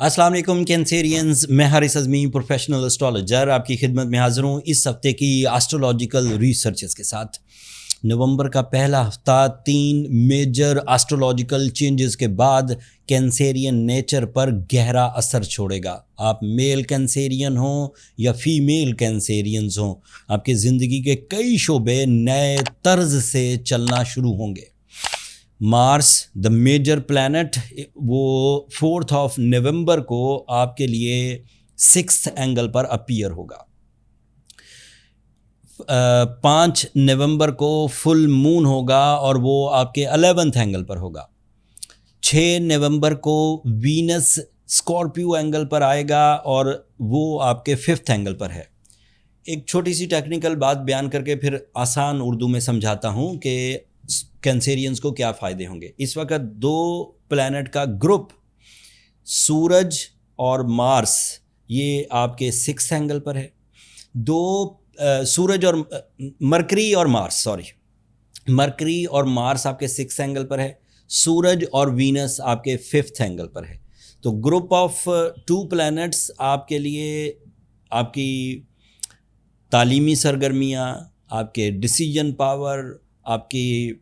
السلام علیکم کینسیرینز، میں حارث اعظمی پروفیشنل اسٹرالوجر آپ کی خدمت میں حاضر ہوں اس ہفتے کی ایسٹرولوجیکل ریسرچز کے ساتھ۔ نومبر کا پہلا ہفتہ 3 میجر ایسٹرولوجیکل چینجز کے بعد کینسیرین نیچر پر گہرا اثر چھوڑے گا۔ آپ میل کینسیرین ہوں یا فیمیل کینسیرینز ہوں، آپ کی زندگی کے کئی شعبے نئے طرز سے چلنا شروع ہوں گے۔ مارس دا میجر پلانٹ وہ 4 نومبر کو آپ کے لیے 6 اینگل پر اپیئر ہوگا۔ 5 نومبر کو فل مون ہوگا اور وہ آپ کے 11 اینگل پر ہوگا۔ 6 نومبر کو وینس اسکارپیو اینگل پر آئے گا اور وہ آپ کے 5 اینگل پر ہے۔ ایک چھوٹی سی ٹیکنیکل بات بیان کر کے پھر آسان اردو میں سمجھاتا ہوں کہ کینسیرینز کو کیا فائدے ہوں گے۔ اس وقت 2 پلانٹ کا گروپ سورج اور مارس یہ آپ کے 6 اینگل پر ہے۔ سورج اور مرکری اور مارس آپ کے 6 اینگل پر ہے، سورج اور وینس آپ کے 5 اینگل پر ہے۔ تو گروپ آف 2 پلانٹس آپ کے لیے آپ کی تعلیمی سرگرمیاں، آپ کے ڈیسیجن پاور، آپ کی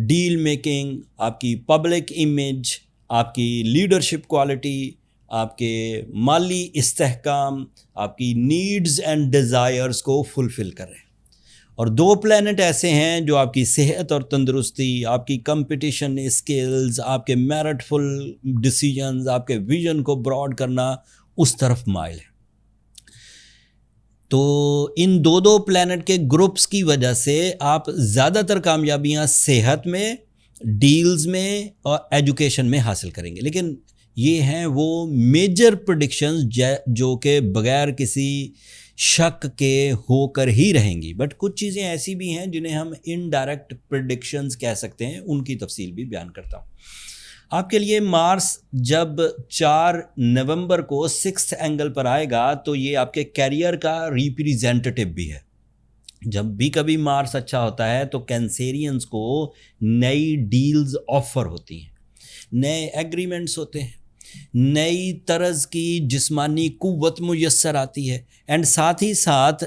ڈیل میکنگ، آپ کی پبلک امیج، آپ کی لیڈرشپ کوالٹی، آپ کے مالی استحکام، آپ کی نیڈز اینڈ ڈیزائرز کو فلفل کر رہے ہیں۔ اور 2 پلانٹ ایسے ہیں جو آپ کی صحت اور تندرستی، آپ کی کمپٹیشن اسکلز، آپ کے میرٹ فل ڈیسیجنز، آپ کے ویژن کو براڈ کرنا اس طرف مائل ہے۔ تو ان 2 پلانٹ کے گروپس کی وجہ سے آپ زیادہ تر کامیابیاں صحت میں، ڈیلز میں اور ایجوکیشن میں حاصل کریں گے۔ لیکن یہ ہیں وہ میجر پریڈکشنز جو کہ بغیر کسی شک کے ہو کر ہی رہیں گی، بٹ کچھ چیزیں ایسی بھی ہیں جنہیں ہم انڈائریکٹ پریڈکشنز کہہ سکتے ہیں، ان کی تفصیل بھی بیان کرتا ہوں۔ آپ کے لیے مارس جب 4 نومبر کو 6 اینگل پر آئے گا تو یہ آپ کے کیریئر کا ریپریزنٹیٹیو بھی ہے۔ جب بھی کبھی مارس اچھا ہوتا ہے تو کینسیرینز کو نئی ڈیلز آفر ہوتی ہیں، نئے ایگریمنٹس ہوتے ہیں، نئی طرز کی جسمانی قوت میسر آتی ہے، اینڈ ساتھ ہی ساتھ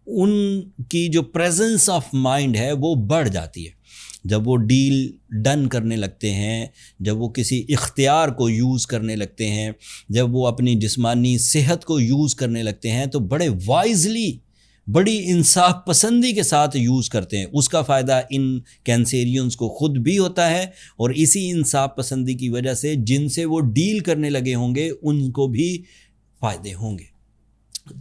ان کی جو پریزنس آف مائنڈ ہے وہ بڑھ جاتی ہے۔ جب وہ ڈیل ڈن کرنے لگتے ہیں، جب وہ کسی اختیار کو یوز کرنے لگتے ہیں، جب وہ اپنی جسمانی صحت کو یوز کرنے لگتے ہیں تو بڑے وائزلی، بڑی انصاف پسندی کے ساتھ یوز کرتے ہیں۔ اس کا فائدہ ان کینسیرینز کو خود بھی ہوتا ہے اور اسی انصاف پسندی کی وجہ سے جن سے وہ ڈیل کرنے لگے ہوں گے ان کو بھی فائدے ہوں گے۔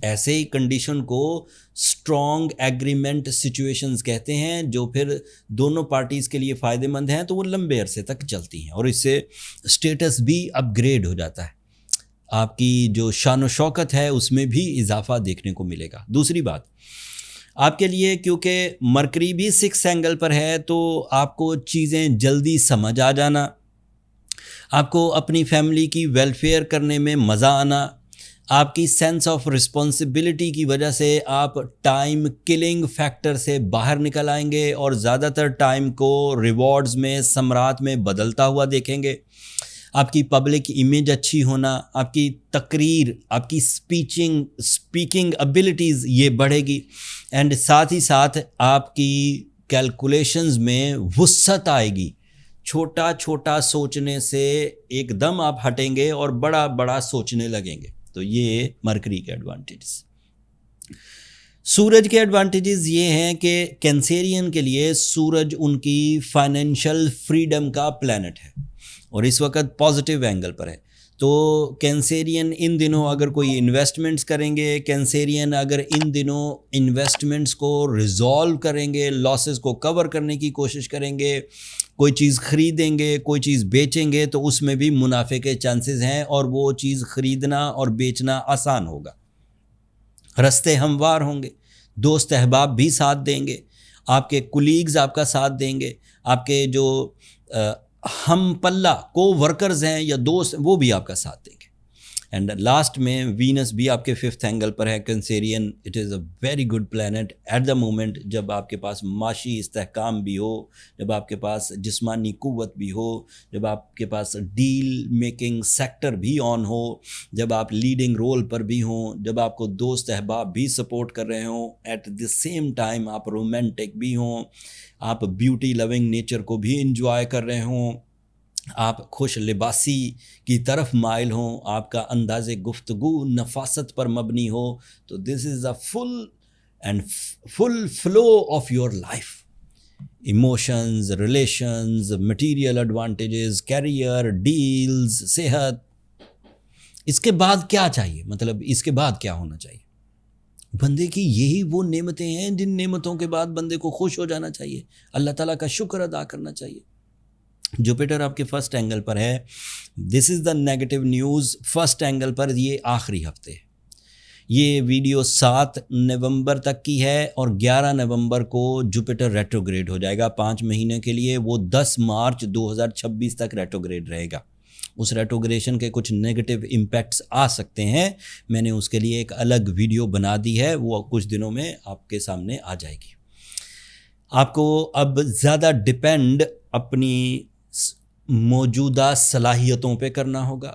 ایسے ہی کنڈیشن کو اسٹرانگ ایگریمنٹ سچویشنز کہتے ہیں، جو پھر دونوں پارٹیز کے لیے فائدہ مند ہیں تو وہ لمبے عرصے تک چلتی ہیں اور اس سے اسٹیٹس بھی اپ گریڈ ہو جاتا ہے، آپ کی جو شان و شوکت ہے اس میں بھی اضافہ دیکھنے کو ملے گا۔ دوسری بات، آپ کے لیے کیونکہ مرکری بھی 6 اینگل پر ہے تو آپ کو چیزیں جلدی سمجھ آ جانا، آپ کو اپنی فیملی کی ویلفیئر کرنے میں مزہ آنا، آپ کی سینس آف رسپانسبلٹی کی وجہ سے آپ ٹائم کلنگ فیکٹر سے باہر نکل آئیں گے اور زیادہ تر ٹائم کو ریوارڈز میں، ثمرات میں بدلتا ہوا دیکھیں گے۔ آپ کی پبلک امیج اچھی ہونا، آپ کی تقریر، آپ کی اسپیکنگ ابیلٹیز یہ بڑھے گی، اینڈ ساتھ ہی ساتھ آپ کی کیلکولیشنز میں وسعت آئے گی۔ چھوٹا چھوٹا سوچنے سے ایک دم آپ ہٹیں گے اور بڑا بڑا سوچنے لگیں گے۔ تو یہ مرکری کے ایڈوانٹیجز۔ سورج کے ایڈوانٹیجز یہ ہیں کہ کینسیرین کے لیے سورج ان کی فائنینشیل فریڈم کا پلانٹ ہے اور اس وقت پازیٹیو اینگل پر ہے۔ تو کینسیرین ان دنوں اگر کوئی انویسٹمنٹس کریں گے، کینسیرین اگر ان دنوں انویسٹمنٹس کو ریزالو کریں گے، لاسز کو کور کرنے کی کوشش کریں گے، کوئی چیز خریدیں گے، کوئی چیز بیچیں گے تو اس میں بھی منافع کے چانسز ہیں اور وہ چیز خریدنا اور بیچنا آسان ہوگا۔ رستے ہموار ہوں گے، دوست احباب بھی ساتھ دیں گے، آپ کے کولیگز آپ کا ساتھ دیں گے، آپ کے جو ہم پلہ کو ورکرز ہیں یا دوست وہ بھی آپ کا ساتھ دیں گے۔ اینڈ لاسٹ میں وینس بھی آپ کے 5th اینگل پر ہے Cancerian. It is a very good planet at the moment, جب آپ کے پاس معاشی استحکام بھی ہو, جب آپ کے پاس جسمانی قوت بھی ہو, جب آپ کے پاس ڈیل میکنگ سیکٹر بھی آن ہو, جب آپ لیڈنگ رول پر بھی ہوں, جب آپ کو دوست احباب بھی سپورٹ کر رہے ہوں, ایٹ دی سیم ٹائم آپ رومانٹک بھی ہوں, آپ بیوٹی لونگ نیچر کو بھی انجوائے کر رہے ہوں, آپ خوش لباسی کی طرف مائل ہوں, آپ کا انداز گفتگو نفاست پر مبنی ہو, تو this is a full flow of your life. Emotions, relations, material advantages, career, deals, صحت. اس کے بعد کیا چاہیے, مطلب اس کے بعد کیا ہونا چاہیے؟ بندے کی یہی وہ نعمتیں ہیں جن نعمتوں کے بعد بندے کو خوش ہو جانا چاہیے, اللہ تعالیٰ کا شکر ادا کرنا چاہیے. جوپیٹر آپ کے 1st اینگل پر ہے. This is the negative news. 1st angle پر یہ آخری ہفتے ہے. یہ ویڈیو 7 نومبر تک کی ہے اور 11 نومبر کو جوپیٹر ریٹروگریڈ ہو جائے گا 5 مہینے کے لیے. وہ 10 مارچ 2026 تک ریٹروگریڈ رہے گا. اس ریٹروگریشن کے کچھ نیگیٹو امپیکٹس آ سکتے ہیں. میں نے اس کے لیے ایک الگ ویڈیو بنا دی ہے, وہ کچھ دنوں میں آپ کے سامنے آ جائے گی. آپ کو اب زیادہ ڈپینڈ اپنی موجودہ صلاحیتوں پہ کرنا ہوگا.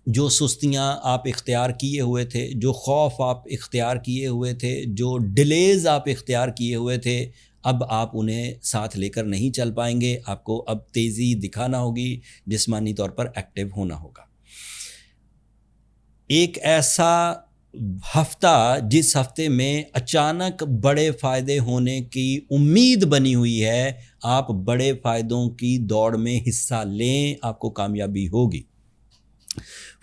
جو سستیاں آپ اختیار کیے ہوئے تھے, جو خوف آپ اختیار کیے ہوئے تھے, جو ڈیلیز آپ اختیار کیے ہوئے تھے, اب آپ انہیں ساتھ لے کر نہیں چل پائیں گے. آپ کو اب تیزی دکھانا ہوگی, جسمانی طور پر ایکٹیو ہونا ہوگا. ایک ایسا ہفتہ جس ہفتے میں اچانک بڑے فائدے ہونے کی امید بنی ہوئی ہے, آپ بڑے فائدوں کی دوڑ میں حصہ لیں, آپ کو کامیابی ہوگی.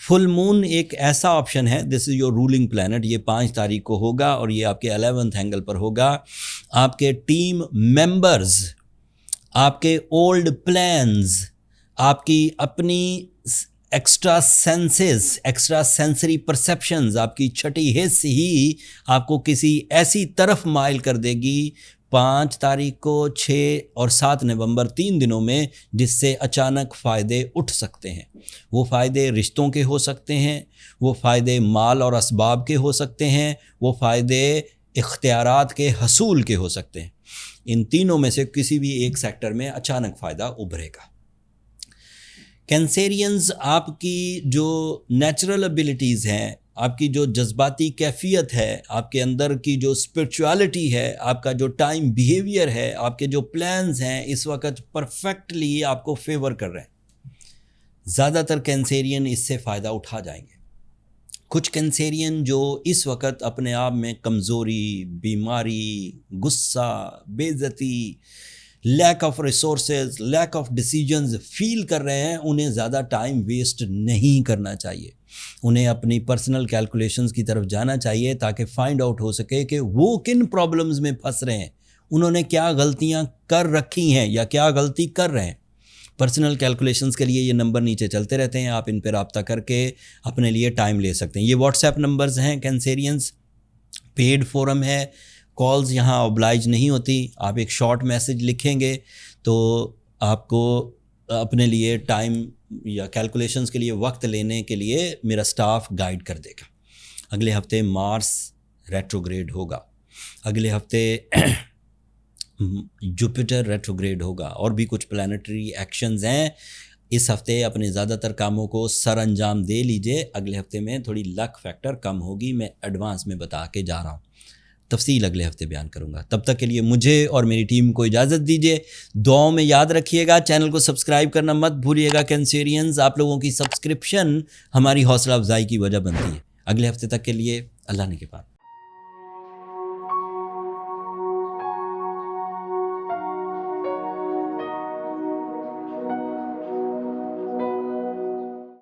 فل مون ایک ایسا آپشن ہے, this is your rolling planet. یہ 5 تاریخ کو ہوگا اور یہ آپ کے 11th اینگل پر ہوگا. آپ کے ٹیم ممبرز, آپ کے اولڈ پلانز, آپ کی اپنی extra senses, extra sensory perceptions, آپ کی چھٹی حس ہی آپ کو کسی ایسی طرف مائل کر دے گی 5 تاریخ کو, 6 اور 7 نومبر 3 دنوں میں, جس سے اچانک فائدے اٹھ سکتے ہیں. وہ فائدے رشتوں کے ہو سکتے ہیں, وہ فائدے مال اور اسباب کے ہو سکتے ہیں, وہ فائدے اختیارات کے حصول کے ہو سکتے ہیں. ان تینوں میں سے کسی بھی ایک سیکٹر میں اچانک فائدہ ابھرے گا. کینسیرینز, آپ کی جو نیچرل ابیلٹیز ہیں, آپ کی جو جذباتی کیفیت ہے, آپ کے اندر کی جو اسپرچویلٹی ہے, آپ کا جو ٹائم بیہیویئر ہے, آپ کے جو پلانز ہیں, اس وقت پرفیکٹلی آپ کو فیور کر رہے ہیں. زیادہ تر کینسیرین اس سے فائدہ اٹھا جائیں گے. کچھ کینسیرین جو اس وقت اپنے آپ میں کمزوری, بیماری, غصہ, بے عزتی, lack of resources, lack of decisions fail کر رہے ہیں, انہیں زیادہ ٹائم ویسٹ نہیں کرنا چاہیے. انہیں اپنی پرسنل کیلکولیشنز کی طرف جانا چاہیے تاکہ فائنڈ آؤٹ ہو سکے کہ وہ کن پرابلمز میں پھنس رہے ہیں, انہوں نے کیا غلطیاں کر رکھی ہیں یا کیا غلطی کر رہے ہیں. پرسنل کیلکولیشنز کے لیے یہ نمبر نیچے چلتے رہتے ہیں, آپ ان پہ رابطہ کر کے اپنے لیے ٹائم لے سکتے ہیں. یہ واٹس ایپ نمبرز ہیں کینسیرینز, پیڈ فورم ہے, کالز یہاں اوبلائج نہیں ہوتی. آپ ایک شارٹ میسج لکھیں گے تو آپ کو اپنے لیے ٹائم یا کیلکولیشنز کے لیے وقت لینے کے لیے میرا سٹاف گائیڈ کر دے گا. اگلے ہفتے مارس ریٹروگریڈ ہوگا, اگلے ہفتے جوپیٹر ریٹروگریڈ ہوگا, اور بھی کچھ پلانیٹری ایکشنز ہیں. اس ہفتے اپنے زیادہ تر کاموں کو سر انجام دے لیجئے. اگلے ہفتے میں تھوڑی لک فیکٹر کم ہوگی, میں ایڈوانس میں بتا کے جا رہا ہوں. تفصیل اگلے ہفتے بیان کروں گا. تب تک کے لیے مجھے اور میری ٹیم کو اجازت دیجیے. دعاؤں میں یاد رکھیے گا, چینل کو سبسکرائب کرنا مت بھولیے گا. کینسیرینز, آپ لوگوں کی سبسکرپشن ہماری حوصلہ افزائی کی وجہ بنتی ہے. اگلے ہفتے تک کے لیے اللہ نے کے پاس.